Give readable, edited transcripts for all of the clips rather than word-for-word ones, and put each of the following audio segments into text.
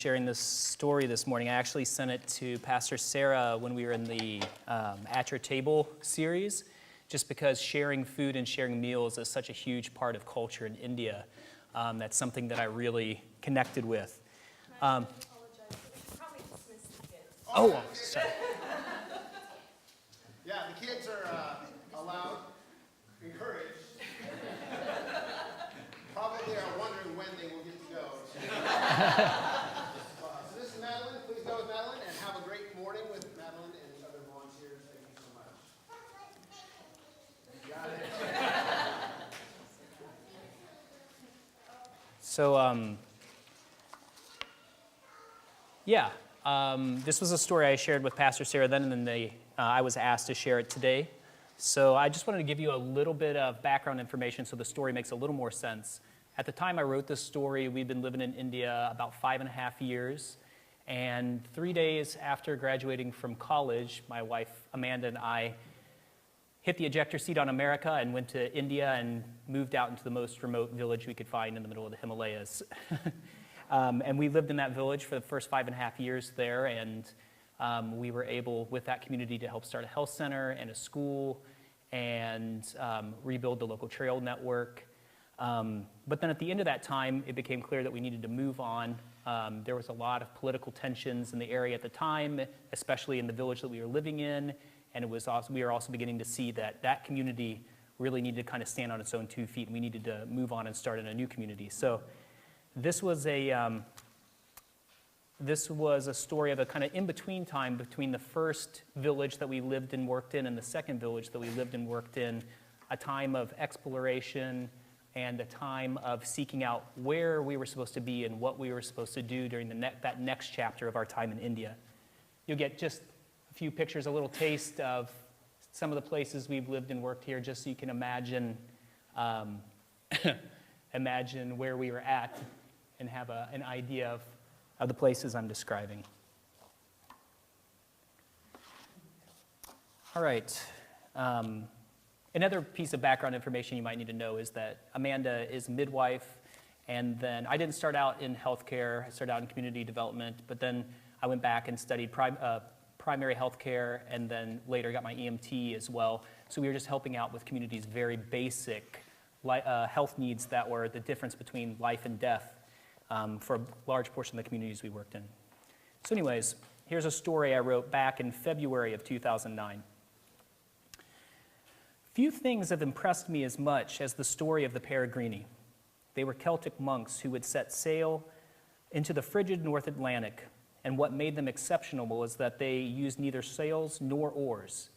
Sharing this story this morning. I actually sent it to Pastor Sarah when we were in the At Your Table series, just because sharing food and sharing meals is such a huge part of culture in India. That's something that I really connected with. I apologize. We probably dismissed the kids. Oh, sorry. Yeah, the kids are allowed, encouraged. Probably are wondering when they will get to go. So this is Madeline. Please go with Madeline and have a great morning with Madeline and other volunteers. Thank you so much. You got it. This was a story I shared with Pastor Sarah then, and then I was asked to share it today. So I just wanted to give you a little bit of background information so the story makes a little more sense. At the time I wrote this story, we'd been living in India about 5.5 years, and 3 days after graduating from college, my wife Amanda and I hit the ejector seat on America and went to India and moved out into the most remote village we could find in the middle of the Himalayas. And we lived in that village for the first 5.5 years there, and we were able, with that community, to help start a health center and a school and rebuild the local trail network. But then at the end of that time, it became clear that we needed to move on. There was a lot of political tensions in the area at the time, especially in the village that we were living in, and we were also beginning to see that that community really needed to kind of stand on its own 2 feet, and we needed to move on and start in a new community. So this was a story of a kind of in-between time between the first village that we lived and worked in and the second village that we lived and worked in, a time of exploration and a time of seeking out where we were supposed to be and what we were supposed to do during that next chapter of our time in India. You'll get just a few pictures, a little taste of some of the places we've lived and worked here, just so you can imagine imagine where we were at and have an idea of the places I'm describing. All right. Another piece of background information you might need to know is that Amanda is a midwife, and then I didn't start out in healthcare. I started out in community development, but then I went back and studied primary healthcare, and then later got my EMT as well. So we were just helping out with communities' very basic health needs that were the difference between life and death for a large portion of the communities we worked in. So anyways, here's a story I wrote back in February of 2009. Few things have impressed me as much as the story of the Peregrini. They were Celtic monks who would set sail into the frigid North Atlantic, and what made them exceptional was that they used neither sails nor oars.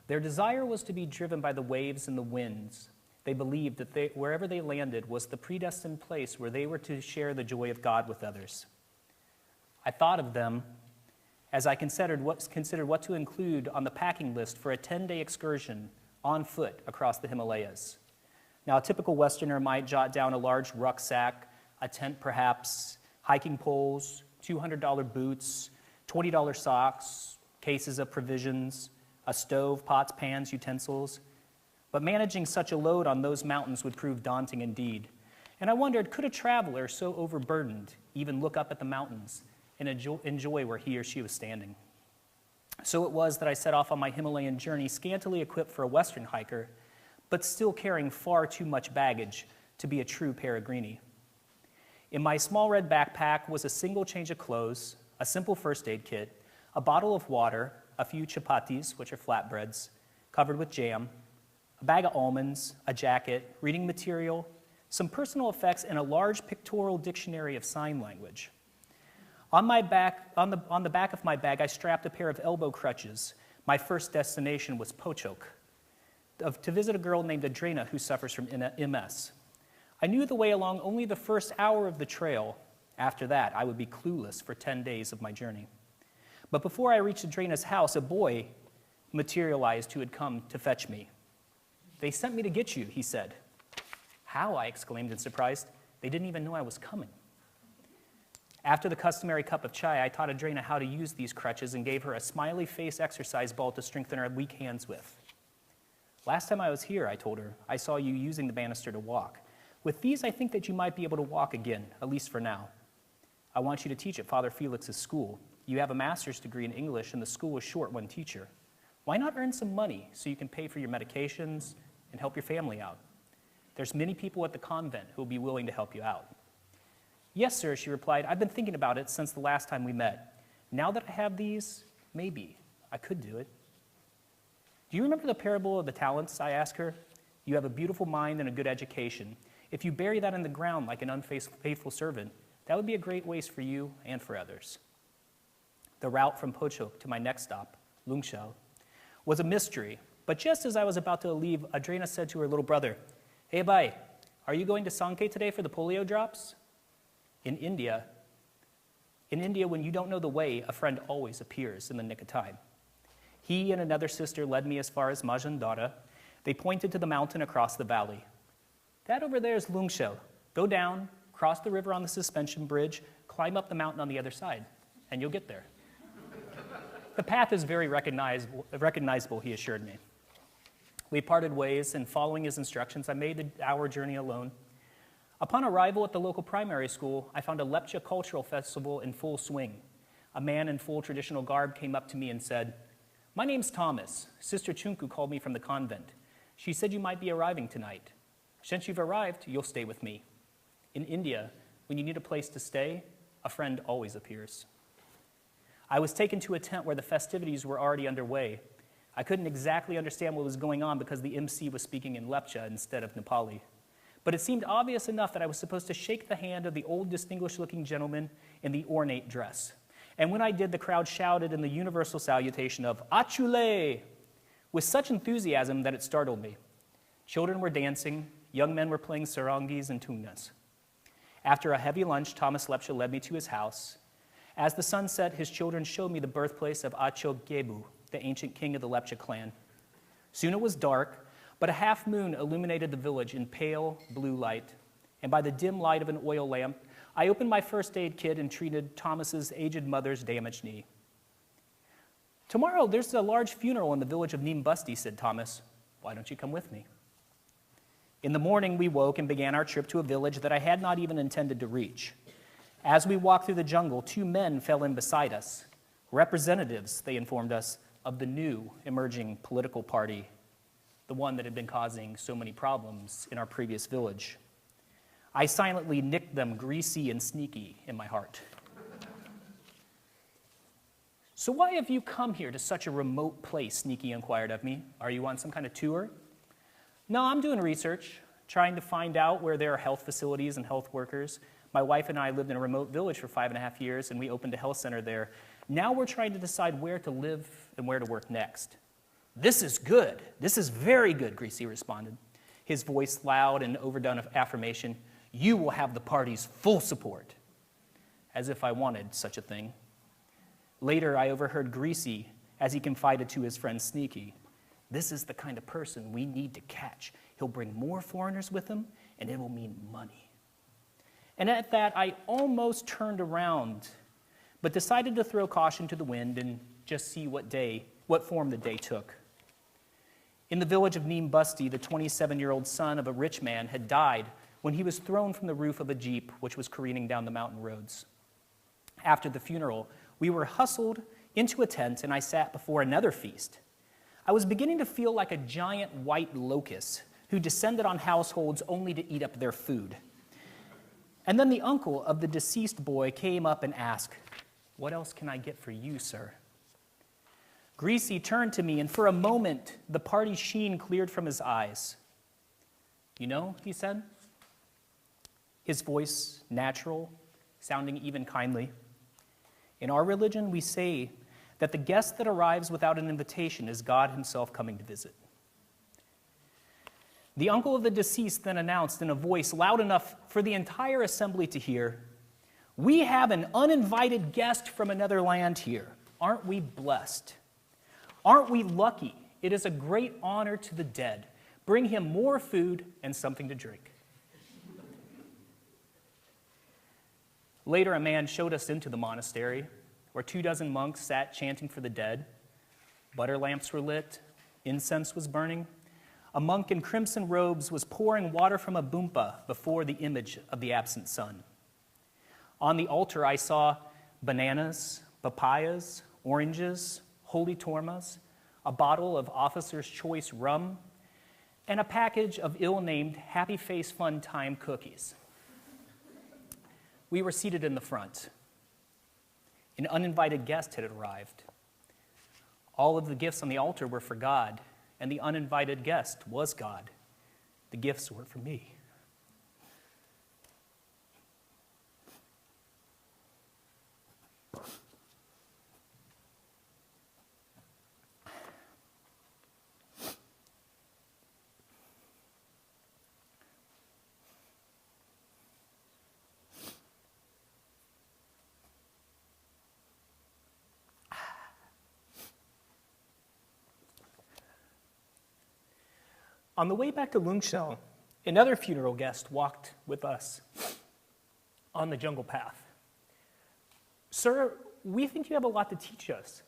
Their desire was to be driven by the waves and the winds. They believed that wherever they landed was the predestined place where they were to share the joy of God with others. I thought of them as I considered what to include on the packing list for a 10-day excursion on foot across the Himalayas. Now, a typical Westerner might jot down a large rucksack, a tent perhaps, hiking poles, $200 boots, $20 socks, cases of provisions, a stove, pots, pans, utensils. But managing such a load on those mountains would prove daunting indeed. And I wondered, could a traveler so overburdened even look up at the mountains and enjoy where he or she was standing? So it was that I set off on my Himalayan journey, scantily equipped for a Western hiker, but still carrying far too much baggage to be a true Peregrini. In my small red backpack was a single change of clothes, a simple first aid kit, a bottle of water, a few chapatis, which are flatbreads, covered with jam, a bag of almonds, a jacket, reading material, some personal effects, and a large pictorial dictionary of sign language. On the back of my bag, I strapped a pair of elbow crutches. My first destination was Pochok, to visit a girl named Adrena who suffers from MS. I knew the way along only the first hour of the trail. After that, I would be clueless for 10 days of my journey. But before I reached Adrena's house, a boy materialized who had come to fetch me. "They sent me to get you," he said. "How?" I exclaimed in surprise. "They didn't even know I was coming." After the customary cup of chai, I taught Adrena how to use these crutches and gave her a smiley face exercise ball to strengthen her weak hands with. "Last time I was here," I told her, "I saw you using the banister to walk. With these, I think that you might be able to walk again, at least for now." I want you to teach at Father Felix's school. You have a master's degree in English, and the school is short one teacher. Why not earn some money so you can pay for your medications and help your family out? There's many people at the convent who will be willing to help you out. Yes, sir, she replied. I've been thinking about it since the last time we met. Now that I have these, maybe I could do it. Do you remember the parable of the talents? I asked her. You have a beautiful mind and a good education. If you bury that in the ground like an unfaithful servant, that would be a great waste for you and for others. The route from Pochok to my next stop, Lungshao, was a mystery, but just as I was about to leave, Adrena said to her little brother, Hey, Bai, are you going to Sankei today for the polio drops? In India, when you don't know the way, a friend always appears in the nick of time. He and another sister led me as far as Majandara. They pointed to the mountain across the valley. That over there is Lungshao. Go down, cross the river on the suspension bridge, climb up the mountain on the other side, and you'll get there. The path is very recognizable, he assured me. We parted ways, and following his instructions, I made the hour journey alone. Upon arrival at the local primary school, I found a Lepcha cultural festival in full swing. A man in full traditional garb came up to me and said, My name's Thomas. Sister Chunku called me from the convent. She said you might be arriving tonight. Since you've arrived, you'll stay with me. In India, when you need a place to stay, a friend always appears. I was taken to a tent where the festivities were already underway. I couldn't exactly understand what was going on because the MC was speaking in Lepcha instead of Nepali. But it seemed obvious enough that I was supposed to shake the hand of the old distinguished-looking gentleman in the ornate dress. And when I did, the crowd shouted in the universal salutation of Achule! With such enthusiasm that it startled me. Children were dancing, young men were playing sarangis and tunas. After a heavy lunch, Thomas Lepcha led me to his house. As the sun set, his children showed me the birthplace of Acho Gebu, the ancient king of the Lepcha clan. Soon it was dark, but a half moon illuminated the village in pale blue light, and by the dim light of an oil lamp, I opened my first aid kit and treated Thomas's aged mother's damaged knee. Tomorrow there's a large funeral in the village of Nimbusti, said Thomas. Why don't you come with me? In the morning, we woke and began our trip to a village that I had not even intended to reach. As we walked through the jungle, 2 men fell in beside us. Representatives, they informed us, of the new emerging political party, the one that had been causing so many problems in our previous village. I silently nicked them greasy and sneaky in my heart. So why have you come here to such a remote place, Sneaky inquired of me. Are you on some kind of tour? No, I'm doing research, trying to find out where there are health facilities and health workers. My wife and I lived in a remote village for 5.5 years, and we opened a health center there. Now we're trying to decide where to live and where to work next. This is good. This is very good, Greasy responded, his voice loud and overdone of affirmation. You will have the party's full support. As if I wanted such a thing. Later, I overheard Greasy as he confided to his friend Sneaky. This is the kind of person we need to catch. He'll bring more foreigners with him, and it will mean money. And at that, I almost turned around, but decided to throw caution to the wind and just see what form the day took. In the village of Nimbusti, the 27-year-old son of a rich man had died when he was thrown from the roof of a jeep which was careening down the mountain roads. After the funeral, we were hustled into a tent, and I sat before another feast. I was beginning to feel like a giant white locust who descended on households only to eat up their food. And then the uncle of the deceased boy came up and asked, What else can I get for you, sir? Greasy turned to me, and for a moment, the party's sheen cleared from his eyes. You know, he said, his voice natural, sounding even kindly. In our religion, we say that the guest that arrives without an invitation is God himself coming to visit. The uncle of the deceased then announced in a voice loud enough for the entire assembly to hear, We have an uninvited guest from another land here. Aren't we blessed? Aren't we lucky? It is a great honor to the dead. Bring him more food and something to drink. Later, a man showed us into the monastery, where 24 monks sat chanting for the dead. Butter lamps were lit, incense was burning. A monk in crimson robes was pouring water from a bumpa before the image of the absent son. On the altar, I saw bananas, papayas, oranges, holy tormas, a bottle of Officer's Choice rum, and a package of ill-named Happy Face Fun Time cookies. We were seated in the front. An uninvited guest had arrived. All of the gifts on the altar were for God, and the uninvited guest was God. The gifts were for me. On the way back to Lungsheng, another funeral guest walked with us on the jungle path. Sir, we think you have a lot to teach us.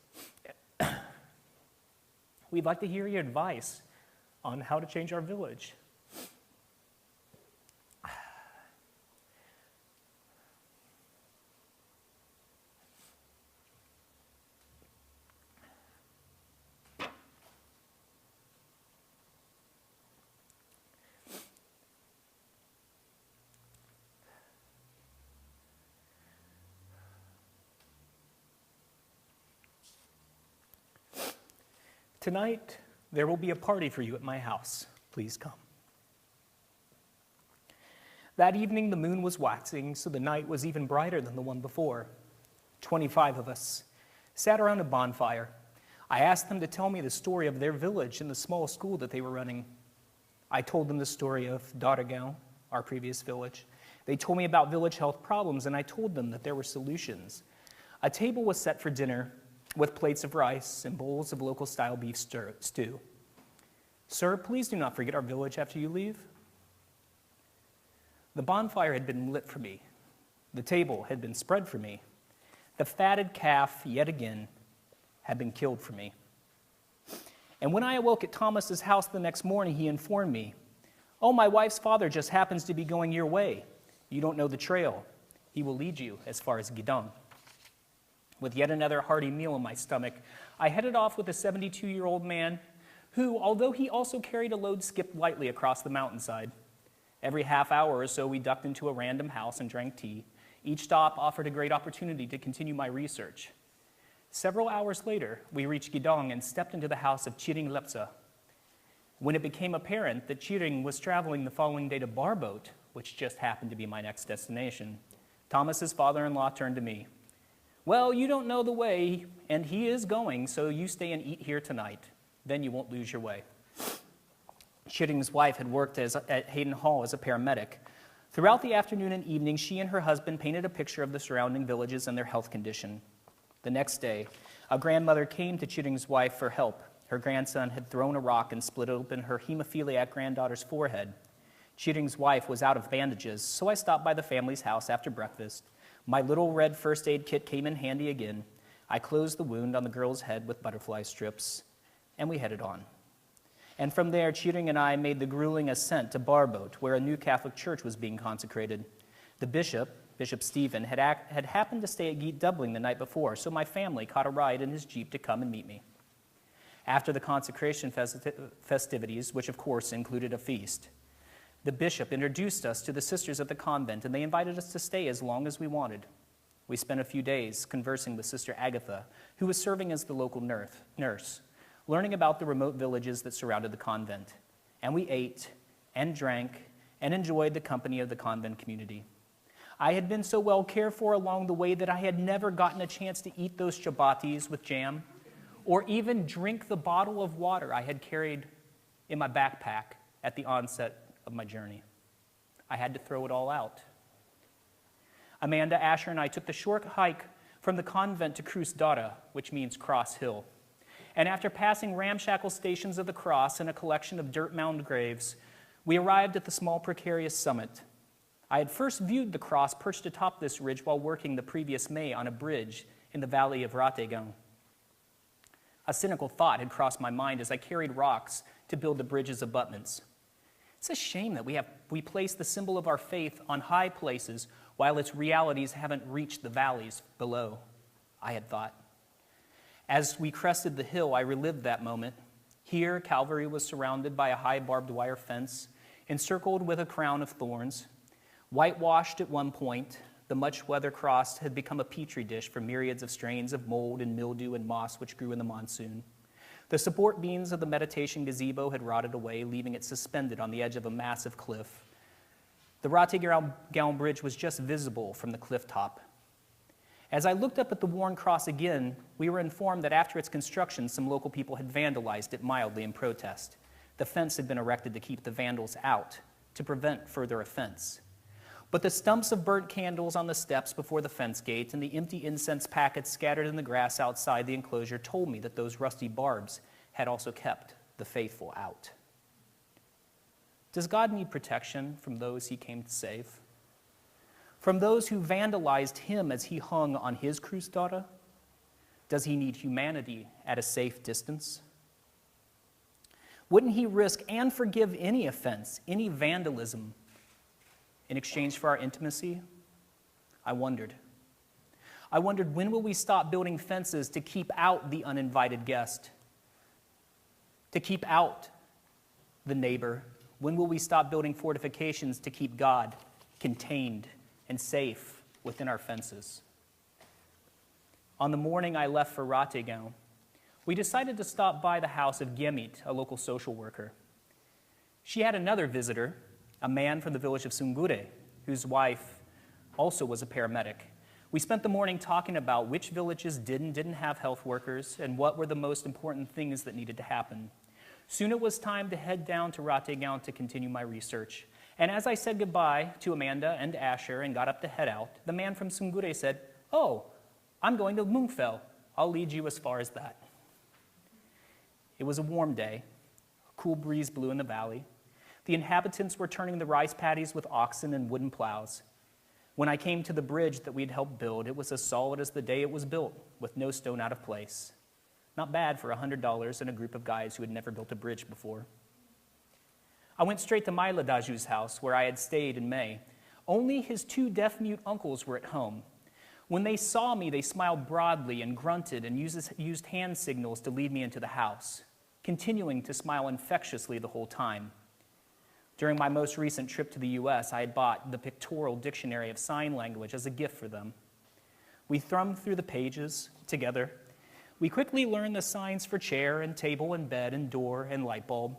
We'd like to hear your advice on how to change our village. Tonight, there will be a party for you at my house. Please come. That evening, the moon was waxing, so the night was even brighter than the one before. 25 of us sat around a bonfire. I asked them to tell me the story of their village and the small school that they were running. I told them the story of Daragao, our previous village. They told me about village health problems, and I told them that there were solutions. A table was set for dinner, with plates of rice and bowls of local-style beef stew. Sir, please do not forget our village after you leave. The bonfire had been lit for me. The table had been spread for me. The fatted calf, yet again, had been killed for me. And when I awoke at Thomas's house the next morning, he informed me, "Oh, my wife's father just happens to be going your way. You don't know the trail. He will lead you as far as Gidong." With yet another hearty meal in my stomach, I headed off with a 72-year-old man who, although he also carried a load, skipped lightly across the mountainside. Every half hour or so, we ducked into a random house and drank tea. Each stop offered a great opportunity to continue my research. Several hours later, we reached Gidong and stepped into the house of Chiring Lepsa. When it became apparent that Chiring was traveling the following day to Barboat, which just happened to be my next destination, Thomas's father-in-law turned to me. "Well, you don't know the way, and he is going, so you stay and eat here tonight. Then you won't lose your way." Chiring's wife had worked at Hayden Hall as a paramedic. Throughout the afternoon and evening, she and her husband painted a picture of the surrounding villages and their health condition. The next day, a grandmother came to Chiring's wife for help. Her grandson had thrown a rock and split open her hemophiliac granddaughter's forehead. Chiring's wife was out of bandages, so I stopped by the family's house after breakfast. My little red first aid kit came in handy again. I closed the wound on the girl's head with butterfly strips, and we headed on. And from there, Chiring and I made the grueling ascent to Barboat, where a new Catholic church was being consecrated. The bishop, Bishop Stephen, had happened to stay at Geet Dublin the night before, so my family caught a ride in his Jeep to come and meet me. After the consecration festivities, which of course included a feast, the bishop introduced us to the sisters at the convent, and they invited us to stay as long as we wanted. We spent a few days conversing with Sister Agatha, who was serving as the local nurse, learning about the remote villages that surrounded the convent. And we ate and drank and enjoyed the company of the convent community. I had been so well cared for along the way that I had never gotten a chance to eat those chapatis with jam or even drink the bottle of water I had carried in my backpack at the onset of my journey. I had to throw it all out. Amanda, Asher, and I took the short hike from the convent to Cruz Dara, which means Cross Hill. And after passing ramshackle stations of the cross and a collection of dirt mound graves, we arrived at the small precarious summit. I had first viewed the cross perched atop this ridge while working the previous May on a bridge in the valley of Rategang. A cynical thought had crossed my mind as I carried rocks to build the bridge's abutments. It's a shame that we place the symbol of our faith on high places while its realities haven't reached the valleys below, I had thought. As we crested the hill, I relived that moment. Here, Calvary was surrounded by a high barbed wire fence, encircled with a crown of thorns. Whitewashed at one point, the much weather cross had become a petri dish for myriads of strains of mold and mildew and moss which grew in the monsoon. The support beams of the meditation gazebo had rotted away, leaving it suspended on the edge of a massive cliff. The Ratte-Gaun Bridge was just visible from the cliff top. As I looked up at the worn cross again, we were informed that after its construction, some local people had vandalized it mildly in protest. The fence had been erected to keep the vandals out, to prevent further offense. But the stumps of burnt candles on the steps before the fence gate and the empty incense packets scattered in the grass outside the enclosure told me that those rusty barbs had also kept the faithful out. Does God need protection from those he came to save? From those who vandalized him as he hung on his crustata? Does he need humanity at a safe distance? Wouldn't he risk and forgive any offense, any vandalism, in exchange for our intimacy? I wondered. When will we stop building fences to keep out the uninvited guest, to keep out the neighbor? When will we stop building fortifications to keep God contained and safe within our fences? On the morning I left for Ratte-Gaun, we decided to stop by the house of Gemit, a local social worker. She had another visitor, a man from the village of Sungure, whose wife also was a paramedic. We spent the morning talking about which villages didn't have health workers and what were the most important things that needed to happen. Soon it was time to head down to Ratte-Gaun to continue my research. And as I said goodbye to Amanda and Asher and got up to head out, the man from Sungure said, "Oh, I'm going to Mungfell. I'll lead you as far as that." It was a warm day. A cool breeze blew in the valley. The inhabitants were turning the rice paddies with oxen and wooden plows. When I came to the bridge that we'd helped build, it was as solid as the day it was built, with no stone out of place. Not bad for $100 and a group of guys who had never built a bridge before. I went straight to Maila Daju's house, where I had stayed in May. Only his two deaf-mute uncles were at home. When they saw me, they smiled broadly and grunted and used hand signals to lead me into the house, continuing to smile infectiously the whole time. During my most recent trip to the U.S., I had bought the Pictorial Dictionary of Sign Language as a gift for them. We thumbed through the pages together. We quickly learned the signs for chair and table and bed and door and light bulb.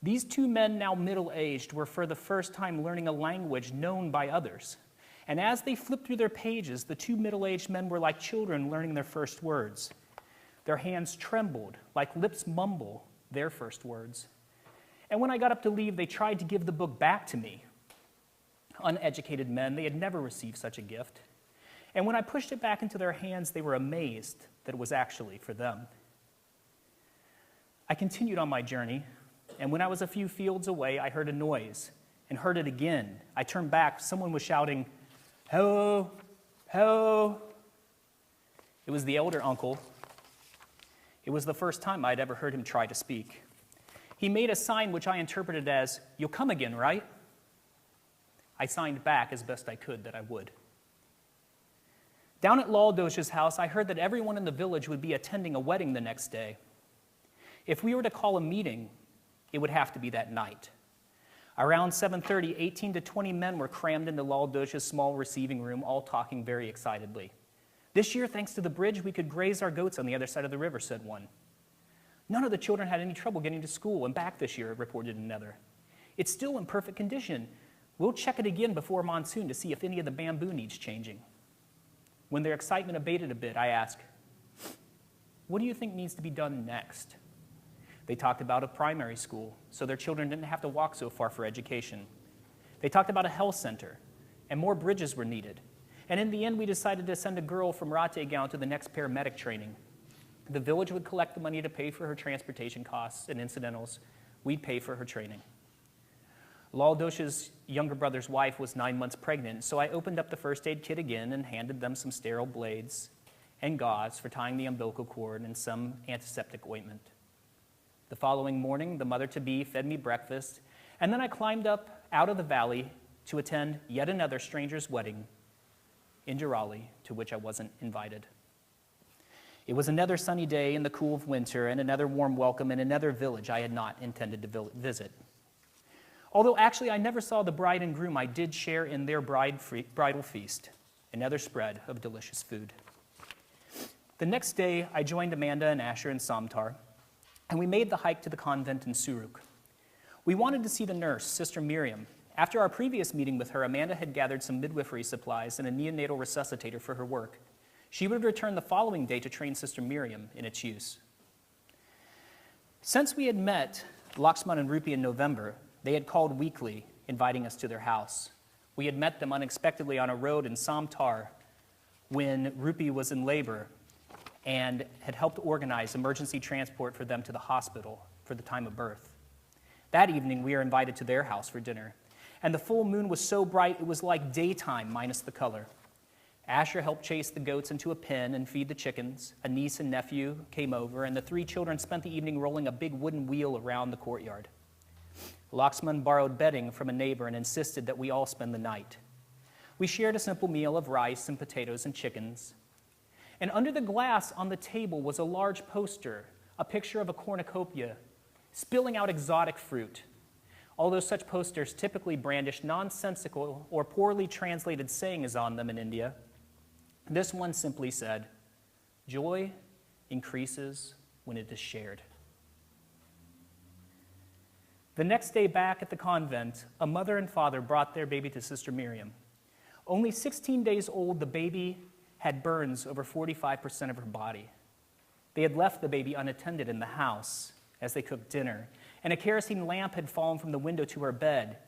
These two men, now middle-aged, were for the first time learning a language known by others. And as they flipped through their pages, the two middle-aged men were like children learning their first words. Their hands trembled, like lips mumble their first words. And when I got up to leave, they tried to give the book back to me. Uneducated men, they had never received such a gift. And when I pushed it back into their hands, they were amazed that it was actually for them. I continued on my journey, and when I was a few fields away, I heard a noise, and heard it again. I turned back. Someone was shouting, "Hello, hello." It was the elder uncle. It was the first time I'd ever heard him try to speak. He made a sign which I interpreted as, "You'll come again, right?" I signed back as best I could that I would. Down at Laldosh's house, I heard that everyone in the village would be attending a wedding the next day. If we were to call a meeting, it would have to be that night. Around 7:30, 18 to 20 men were crammed into Laldosh's small receiving room, all talking very excitedly. "This year, thanks to the bridge, we could graze our goats on the other side of the river," said one. "None of the children had any trouble getting to school and back this year," reported another. "It's still in perfect condition. We'll check it again before monsoon to see if any of the bamboo needs changing." When their excitement abated a bit, I asked, "What do you think needs to be done next?" They talked about a primary school, so their children didn't have to walk so far for education. They talked about a health center, and more bridges were needed. And in the end, we decided to send a girl from Ratte-Gaun to the next paramedic training. The village would collect the money to pay for her transportation costs and incidentals. We'd pay for her training. Laldosh's younger brother's wife was 9 months pregnant, so I opened up the first aid kit again and handed them some sterile blades and gauze for tying the umbilical cord and some antiseptic ointment. The following morning, the mother-to-be fed me breakfast, and then I climbed up out of the valley to attend yet another stranger's wedding in Raleigh to which I wasn't invited. It was another sunny day in the cool of winter and another warm welcome in another village I had not intended to visit. Although actually I never saw the bride and groom, I did share in their bridal feast, another spread of delicious food. The next day, I joined Amanda and Asher in Samtar, and we made the hike to the convent in Suruk. We wanted to see the nurse, Sister Miriam. After our previous meeting with her, Amanda had gathered some midwifery supplies and a neonatal resuscitator for her work. She would return the following day to train Sister Miriam in its use. Since we had met Lakshman and Rupi in November, they had called weekly, inviting us to their house. We had met them unexpectedly on a road in Samtar when Rupi was in labor and had helped organize emergency transport for them to the hospital for the time of birth. That evening, we were invited to their house for dinner, and the full moon was so bright it was like daytime minus the color. Asher helped chase the goats into a pen and feed the chickens. A niece and nephew came over, and the three children spent the evening rolling a big wooden wheel around the courtyard. Lakshman borrowed bedding from a neighbor and insisted that we all spend the night. We shared a simple meal of rice and potatoes and chickens. And under the glass on the table was a large poster, a picture of a cornucopia, spilling out exotic fruit. Although such posters typically brandish nonsensical or poorly translated sayings on them in India, this one simply said, "Joy increases when it is shared." The next day back at the convent, a mother and father brought their baby to Sister Miriam. Only 16 days old, the baby had burns over 45% of her body. They had left the baby unattended in the house as they cooked dinner, and a kerosene lamp had fallen from the window to her bed,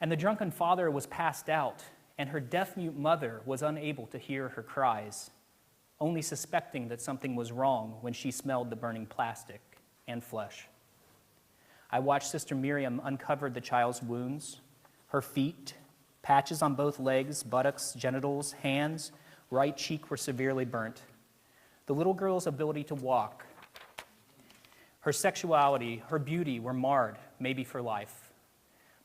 and the drunken father was passed out, and her deaf-mute mother was unable to hear her cries, only suspecting that something was wrong when she smelled the burning plastic and flesh. I watched Sister Miriam uncover the child's wounds, her feet, patches on both legs, buttocks, genitals, hands, right cheek were severely burnt. The little girl's ability to walk, her sexuality, her beauty were marred, maybe for life.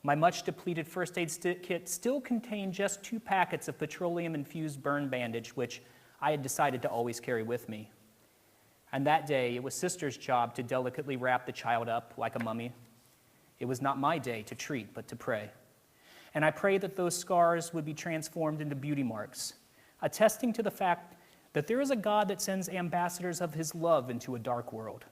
My much depleted first aid kit still contained just 2 packets of petroleum-infused burn bandage, which I had decided to always carry with me. And that day, it was Sister's job to delicately wrap the child up like a mummy. It was not my day to treat, but to pray. And I prayed that those scars would be transformed into beauty marks, attesting to the fact that there is a God that sends ambassadors of his love into a dark world.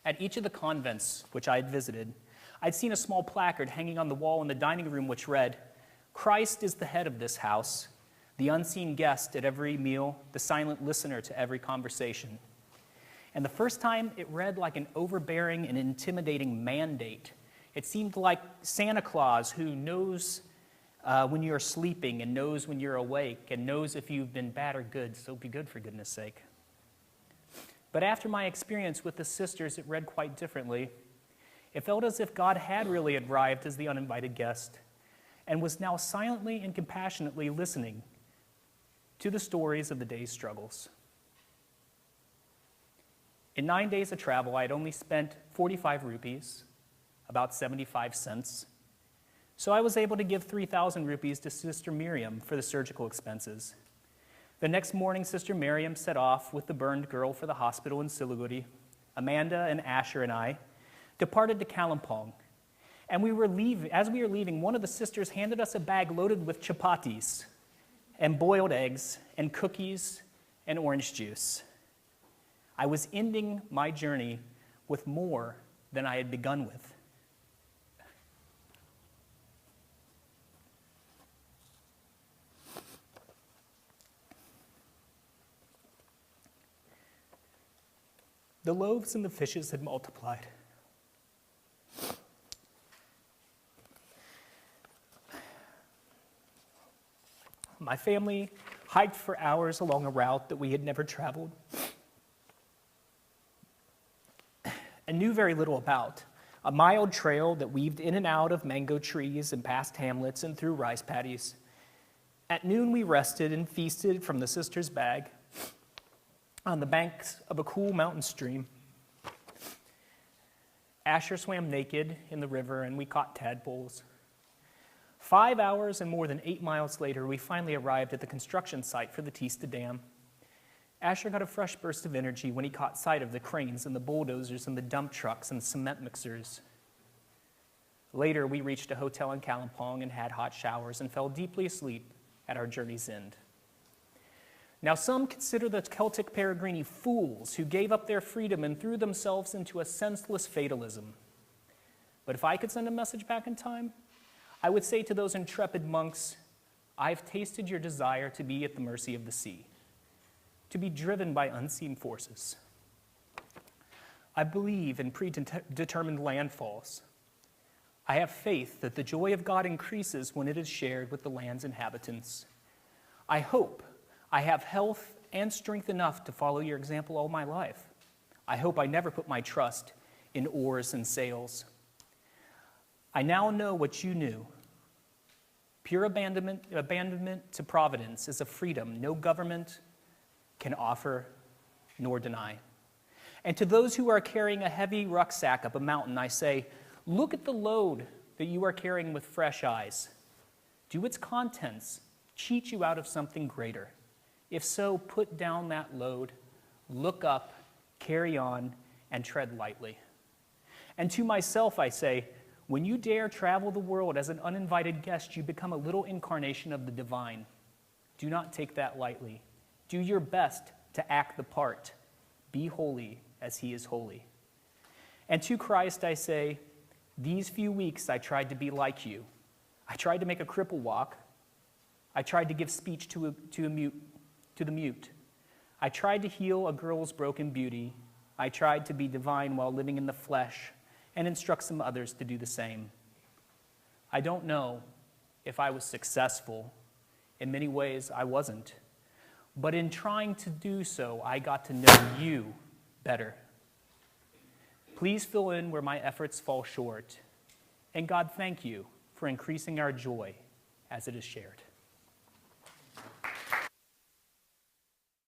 At each of the convents which I had visited, I'd seen a small placard hanging on the wall in the dining room which read, "Christ is the head of this house, the unseen guest at every meal, the silent listener to every conversation." And the first time it read like an overbearing and intimidating mandate. It seemed like Santa Claus, who knows when you're sleeping and knows when you're awake and knows if you've been bad or good, so be good for goodness sake. But after my experience with the sisters, it read quite differently. It felt as if God had really arrived as the uninvited guest and was now silently and compassionately listening to the stories of the day's struggles. In 9 days of travel, I had only spent 45 rupees, about 75 cents. So I was able to give 3,000 rupees to Sister Miriam for the surgical expenses. The next morning, Sister Miriam set off with the burned girl for the hospital in Siliguri. Amanda and Asher and I departed to Kalimpong. And as we were leaving, one of the sisters handed us a bag loaded with chapatis and boiled eggs and cookies and orange juice. I was ending my journey with more than I had begun with. The loaves and the fishes had multiplied. My family hiked for hours along a route that we had never traveled and knew very little about. A mild trail that weaved in and out of mango trees and past hamlets and through rice paddies. At noon, we rested and feasted from the sister's bag on the banks of a cool mountain stream. Asher swam naked in the river, and we caught tadpoles. 5 hours and more than 8 miles later, we finally arrived at the construction site for the Tista Dam. Asher got a fresh burst of energy when he caught sight of the cranes and the bulldozers and the dump trucks and cement mixers. Later, we reached a hotel in Kalimpong and had hot showers and fell deeply asleep at our journey's end. Now, some consider the Celtic Peregrini fools who gave up their freedom and threw themselves into a senseless fatalism. But if I could send a message back in time, I would say to those intrepid monks, I've tasted your desire to be at the mercy of the sea, to be driven by unseen forces. I believe in predetermined landfalls. I have faith that the joy of God increases when it is shared with the land's inhabitants. I hope I have health and strength enough to follow your example all my life. I hope I never put my trust in oars and sails. I now know what you knew. Pure abandonment to providence is a freedom no government can offer nor deny. And to those who are carrying a heavy rucksack up a mountain, I say, look at the load that you are carrying with fresh eyes. Do its contents cheat you out of something greater? If so, put down that load, look up, carry on, and tread lightly. And to myself I say, when you dare travel the world as an uninvited guest, you become a little incarnation of the divine. Do not take that lightly. Do your best to act the part. Be holy as he is holy. And to Christ I say, these few weeks I tried to be like you. I tried to make a cripple walk. I tried to give speech to the mute. I tried to heal a girl's broken beauty. I tried to be divine while living in the flesh and instruct some others to do the same. I don't know if I was successful. In many ways, I wasn't. But in trying to do so, I got to know you better. Please fill in where my efforts fall short. And God, thank you for increasing our joy as it is shared.